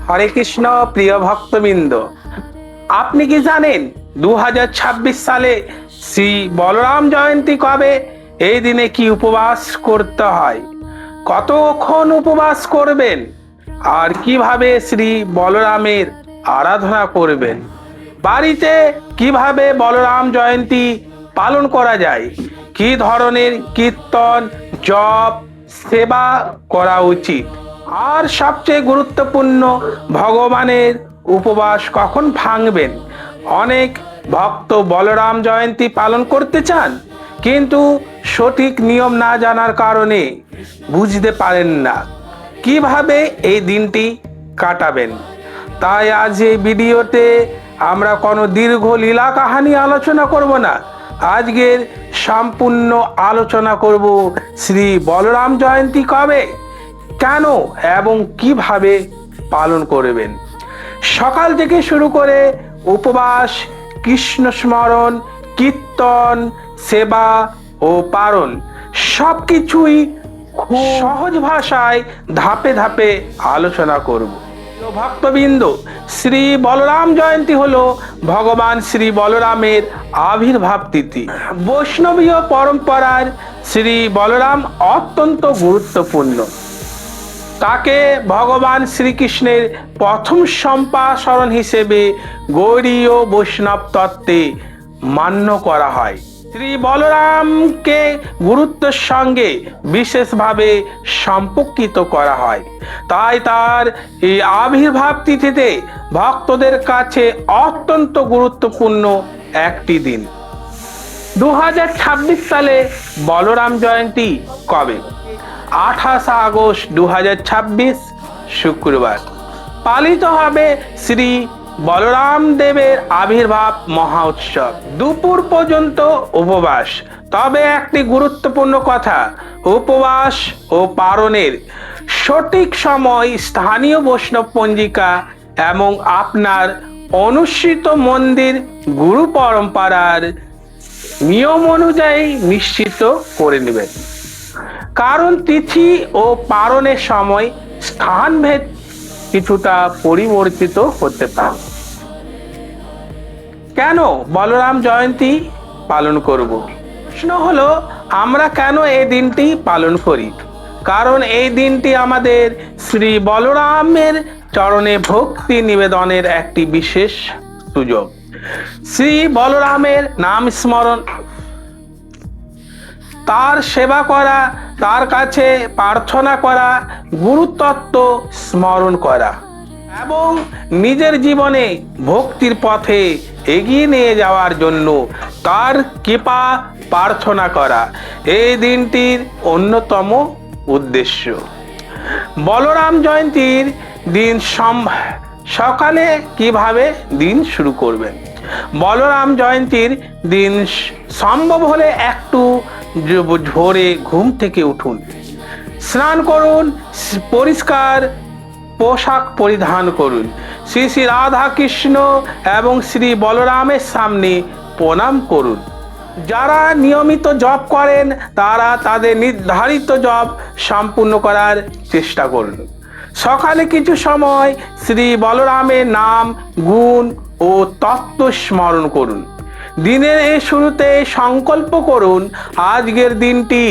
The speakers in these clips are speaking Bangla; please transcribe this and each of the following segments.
হরে কৃষ্ণ। প্রিয় ভক্তবৃন্দ, আপনি কি জানেন 2026 সালে শ্রী বলরাম জয়ন্তী কবে? এই দিনে কি উপবাস করতে হয়, কতক্ষণ উপবাস করবেন, আর কিভাবে শ্রী বলরামের আরাধনা করবেন? বাড়িতে কিভাবে বলরাম জয়ন্তী পালন করা যায়, কি ধরনের কীর্তন, জপ, সেবা করা উচিত, আর সবচেয়ে গুরুত্বপূর্ণ, ভগবানের উপবাস কখন ভাঙবেন? অনেক ভক্ত বলরাম জয়ন্তী পালন করতে চান, কিন্তু সঠিক নিয়ম না জানার কারণে বুঝতে পারেন না কিভাবে এই দিনটি কাটাবেন। তাই আজ এই ভিডিওতে আমরা কোনো দীর্ঘ লীলা কাহানি আলোচনা করব না। আজকের সম্পূর্ণ আলোচনা করব শ্রী বলরাম জয়ন্তী কবে, কেন এবং কিভাবে পালন করবেন। সকাল থেকে শুরু করে উপবাস, কৃষ্ণ স্মরণ, কীর্তন, সেবা ও পারণ সবকিছুই খুব সহজ ভাষায় ধাপে ধাপে আলোচনা করব। ভক্তবৃন্দ, শ্রী বলরাম জয়ন্তী হলো ভগবান শ্রী বলরামের আবির্ভাব তিথি। বৈষ্ণবীয় পরম্পরার শ্রী বলরাম অত্যন্ত গুরুত্বপূর্ণ। তাকে ভগবান শ্রীকৃষ্ণের প্রথম সম্প্রসারণ হিসেবে গৌড়ীয় বৈষ্ণব তত্ত্বে মান্য করা হয়। শ্রী বলরামকে গুরুত্বের সঙ্গে বিশেষভাবে সম্পর্কিত করা হয়, তাই তার এই আবির্ভাব তিথিতে ভক্তদের কাছে অত্যন্ত গুরুত্বপূর্ণ একটি দিন। 2026 সালে বলরাম জয়ন্তী কবে? 28 আগস্ট 2026 শুক্রবার পালিত হবে শ্রী বলরাম দেবের আবির্ভাব মহা উৎসব। দুপুর পর্যন্ত উপবাস। তবে একটি গুরুত্বপূর্ণ কথা, উপবাস ও পারণের সঠিক সময় স্থানীয় বৈষ্ণব পঞ্জিকা এবং আপনার অনুসৃত মন্দির গুরু পরম্পরার নিয়ম অনুযায়ী নিশ্চিত করে নেবেন, কারণ তিথি ও পারণের সময় স্থানভেদ কিছুটা পরিবর্তিত হতে পারে। কেন বলরাম জয়ন্তী পালন করব? প্রশ্ন হলো, আমরা কেন এই দিনটি পালন করি? কারণ এই দিনটি আমাদের শ্রী বলরামের চরণে ভক্তি নিবেদনের একটি বিশেষ সুযোগ। শ্রী বলরামের নাম স্মরণ, তার সেবা করা, তার কাছে প্রার্থনা করা, গুরুতত্ত্ব স্মরণ করা এবং নিজের জীবনে ভক্তির পথে এগিয়ে নিয়ে যাওয়ার জন্য তার কৃপা প্রার্থনা করা এই দিনটির অন্যতম উদ্দেশ্য। বলরাম জয়ন্তীর দিন সকালে কিভাবে দিন শুরু করবেন? বলরাম জয়ন্তীর দিন সম্ভব হলে একটু ভোরে ঘুম থেকে উঠুন, স্নান করুন, পরিষ্কার পোশাক পরিধান করুন, শ্রী শ্রী রাধা কৃষ্ণ এবং শ্রী বলরামের সামনে প্রণাম করুন। যারা নিয়মিত জপ করেন তারা তাদের নির্ধারিত জপ সম্পূর্ণ করার চেষ্টা করুন। সকালে কিছু সময় শ্রী বলরামের নাম, গুণ ও তত্ত্ব স্মরণ করুন। দিনের এই শুরুতে সংকল্প করুন, আজকের দিনটি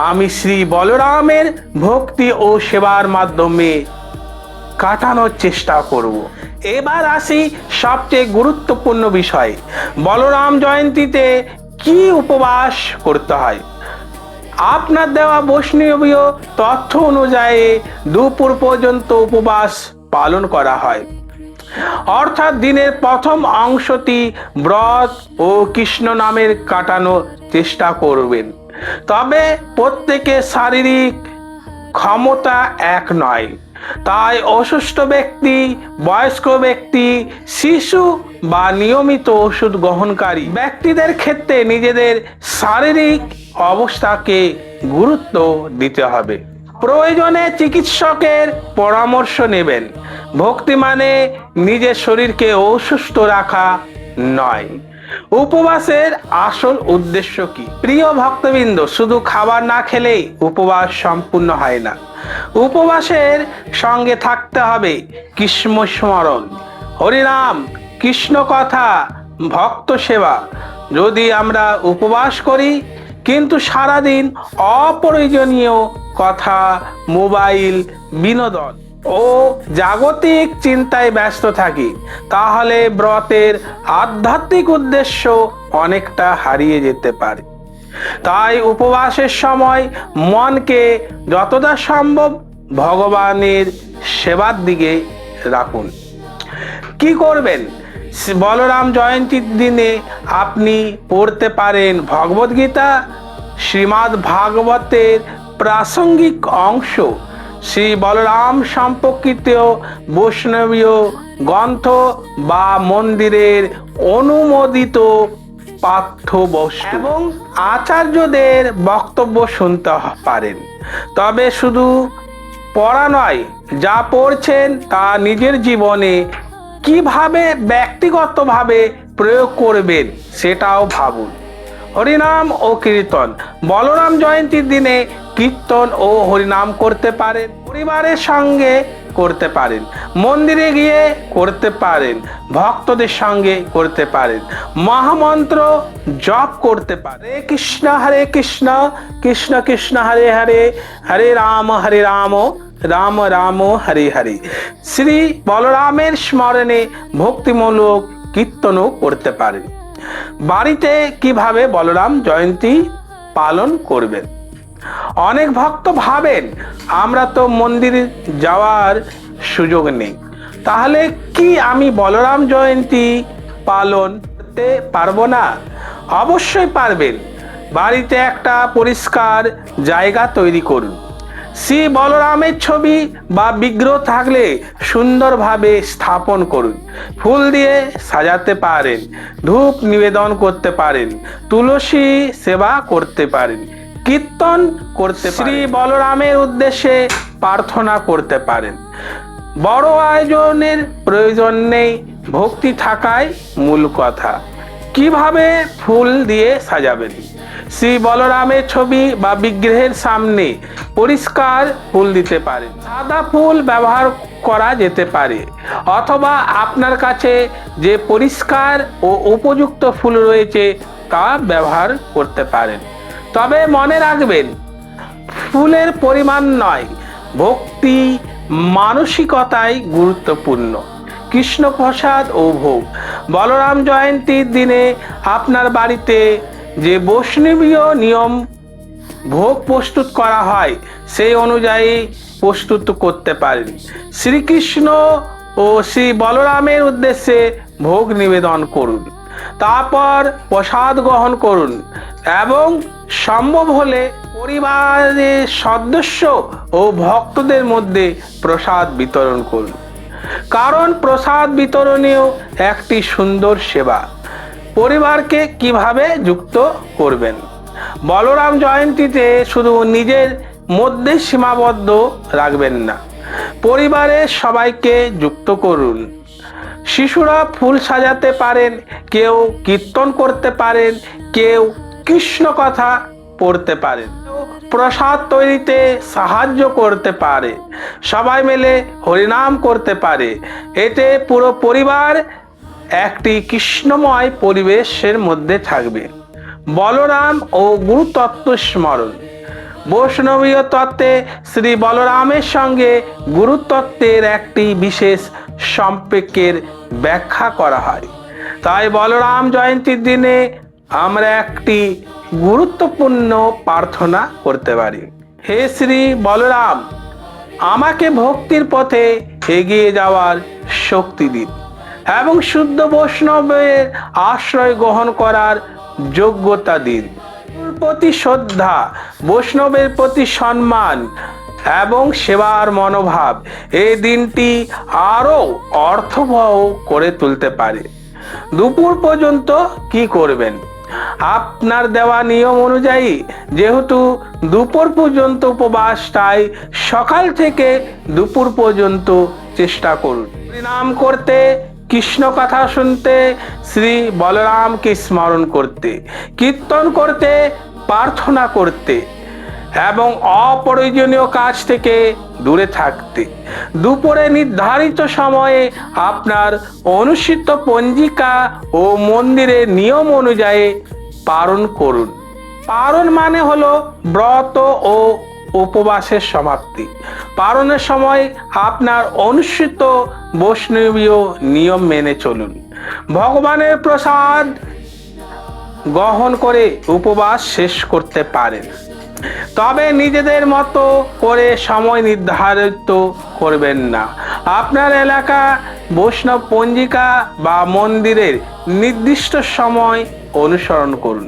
আমি শ্রী বলরামের ভক্তি ও সেবার মাধ্যমে কাটানোর চেষ্টা করব। এবার আসি সবচেয়ে গুরুত্বপূর্ণ বিষয়, বলরাম জয়ন্তীতে কি উপবাস করতে হয়। আপনার দেওয়া বৈষ্ণবীয় তথ্য অনুযায়ী দুপুর পর্যন্ত উপবাস পালন করা হয়, অর্থাৎ দিনের প্রথম অংশটি ব্রত ও কৃষ্ণ নামের কাটানোর চেষ্টা করবেন। তবে প্রত্যেকের শারীরিক ক্ষমতা এক নয়, তাই অসুস্থ ব্যক্তি, বয়স্ক ব্যক্তি, শিশু বা নিয়মিত ওষুধ গ্রহণকারী ব্যক্তিদের ক্ষেত্রে নিজেদের শারীরিক অবস্থাকে গুরুত্ব দিতে হবে। প্রয়োজনে চিকিৎসকের পরামর্শ নেবেন। ভক্তি মানে নিজের শরীরকে অসুস্থ রাখা নয়, উপবাসের আসল উদ্দেশ্য কি? প্রিয় ভক্তবৃন্দ, শুধু খাবার না খেলেই উপবাস সম্পূর্ণ হয় না। উপবাসের সঙ্গে থাকতে হবে কৃষ্ণ স্মরণ, হরিনাম, কৃষ্ণ কথা, ভক্ত সেবা। যদি আমরা উপবাস করি কিন্তু সারাদিন অপ্রয়োজনীয় কথা, মোবাইল, বিনোদন ও জাগতিক চিন্তায় ব্যস্ত থাকি, তাহলে ব্রতের আধ্যাত্মিক উদ্দেশ্য অনেকটা হারিয়ে যেতে পারে। তাই উপবাসের সময় মনকে যতটা সম্ভব ভগবানের সেবার দিকে রাখুন। কি করবেন? বলরাম জয়ন্তীর দিনে আপনি পড়তে পারেন ভগবদ গীতা, শ্রীমদ্ ভাগবতের প্রাসঙ্গিক অংশ, শ্রী বলরাম সম্পর্কিত বৈষ্ণবীয় গ্রন্থ বা মন্দিরের অনুমোদিত পাঠ্যবস্তু এবং আচার্যদের বক্তব্য শুনতে পারেন। তবে শুধু পড়া নয়, যা পড়ছেন তা নিজের জীবনে কিভাবে ব্যক্তিগতভাবে প্রয়োগ করবেন সেটাও ভাবুন। হরিনাম ও কীর্তন। বলরাম জয়ন্তীর দিনে কীর্তন ও হরিনাম করতে পারেন, পরিবারের সঙ্গে করতে পারেন, মন্দিরে গিয়ে করতে পারেন, ভক্তদের সঙ্গে করতে পারেন, মহামন্ত্র জপ করতে পারেন। হরে কৃষ্ণ কৃষ্ণ কৃষ্ণ হরে হরে, হরে রাম রাম রাম হরে হরে। শ্রী বলরামের স্মরণে ভক্তিমূলক কীর্তনও করতে পারেন। বাড়িতে কিভাবে বলরাম জয়ন্তী পালন করবেন? অনেক ভক্ত ভাবেন আমরা তো মন্দিরে যাওয়ার সুযোগ নেই, তাহলে কি আমি বলরাম জয়ন্তী পালন করতে পারবো না? অবশ্যই পারবেন। বাড়িতে একটা পরিষ্কার জায়গা তৈরি করুন। শ্রী বলরামের ছবি বা বিগ্রহ থাকলে সুন্দরভাবে স্থাপন করুন। ফুল দিয়ে সাজাতে পারেন, ধূপ নিবেদন করতে পারেন, তুলসী সেবা করতে পারেন, কীর্তন করতে পারেন, শ্রী বলরামের উদ্দেশ্যে প্রার্থনা করতে পারেন। বড় আয়োজনের প্রয়োজন নেই, ভক্তি থাকাই মূল কথা। কিভাবে ফুল দিয়ে সাজাবেন? শ্রী বলরামের ছবি বা বিগ্রহের সামনে পরিষ্কার ফুল দিতে পারেন। সাদা ফুল ব্যবহার করা যেতে পারে, অথবা আপনার কাছে যে পরিষ্কার ও উপযুক্ত ফুল রয়েছে তা ব্যবহার করতে পারেন। তবে মনে রাখবেন, ফুলের পরিমাণ নয়, ভক্তি মানসিকতাই গুরুত্বপূর্ণ। কৃষ্ণ প্রসাদ ও ভোগ। বলরাম জয়ন্তীর দিনে আপনার বাড়িতে যে বৈষ্ণবীয় নিয়ম ভোগ প্রস্তুত করা হয় সেই অনুযায়ী প্রস্তুত করতে পারেন। শ্রীকৃষ্ণ ও শ্রী বলরামের উদ্দেশ্যে ভোগ নিবেদন করুন, তারপর প্রসাদ গ্রহণ করুন এবং সম্ভব হলে পরিবারের সদস্য ও ভক্তদের মধ্যে প্রসাদ বিতরণ করুন, কারণ প্রসাদ বিতরণীয় একটি সুন্দর সেবা। পরিবারকে কিভাবে যুক্ত করবেন? বলরাম জয়ন্তীতে শুধু নিজের মধ্যে সীমাবদ্ধ রাখবেন না, পরিবারের সবাইকে যুক্ত করুন। শিশুরা ফুল সাজাতে পারেন, কেউ কীর্তন করতে পারেন, কেউ কৃষ্ণ কথা পড়তে পারেন, প্রসাদ তৈরিতে সাহায্য করতে পারে, সবাই মিলে হরিনাম করতে পারে। এতে পুরো পরিবার একটি কৃষ্ণময় পরিবেশের মধ্যে থাকবে। বলরাম ও গুরুতত্ত্ব স্মরণ। বৈষ্ণবীয় তত্ত্বে শ্রী বলরামের সঙ্গে গুরুতত্ত্বের একটি বিশেষ সম্পর্কের ব্যাখ্যা করা হয়। তাই বলরাম জয়ন্তীর দিনে আমরা একটি গুরুত্বপূর্ণ প্রার্থনা করতে পারি। হে শ্রী বলরাম, আমাকে ভক্তির পথে এগিয়ে যাওয়ার শক্তি দিন এবং শুদ্ধ বৈষ্ণবের আশ্রয় গ্রহণ করার যোগ্যতা দিন। প্রতি শ্রদ্ধা, বৈষ্ণবের প্রতি সম্মান এবং সেবার মনোভাব এই দিনটি আরো অর্থবহ করে তুলতে পারে। দুপুর পর্যন্ত কি করবেন? আপনার দেওয়া নিয়ম অনুযায়ী যেহেতু দুপুর পর্যন্ত উপবাস, তাই সকাল থেকে দুপুর পর্যন্ত চেষ্টা করুন। নাম করতে কৃষ্ণ কথা শুনতে, শ্রী বলরামকে স্মরণ করতে, কীর্তন করতে, প্রার্থনা করতে এবং অপ্রয়োজনীয় কাজ থেকে দূরে থাকতে। দুপুরে নির্ধারিত সময়ে আপনার অনুষ্ঠিত পঞ্জিকা ও মন্দিরের নিয়ম অনুযায়ী পালন করুন। পালন মানে হলো ব্রত ও উপবাসের সমাপ্তি। পালনের সময় আপনার অনুষ্ঠিত বৈষ্ণবীয় নিয়ম মেনে চলুন। ভগবানের প্রসাদ গ্রহণ করে উপবাস শেষ করতে পারেন, তবে নিজেদের মতো করে সময় নির্ধারিত করবেন না। আপনার এলাকা বৈষ্ণব পঞ্জিকা বা মন্দিরের নির্দিষ্ট সময় অনুসরণ করুন।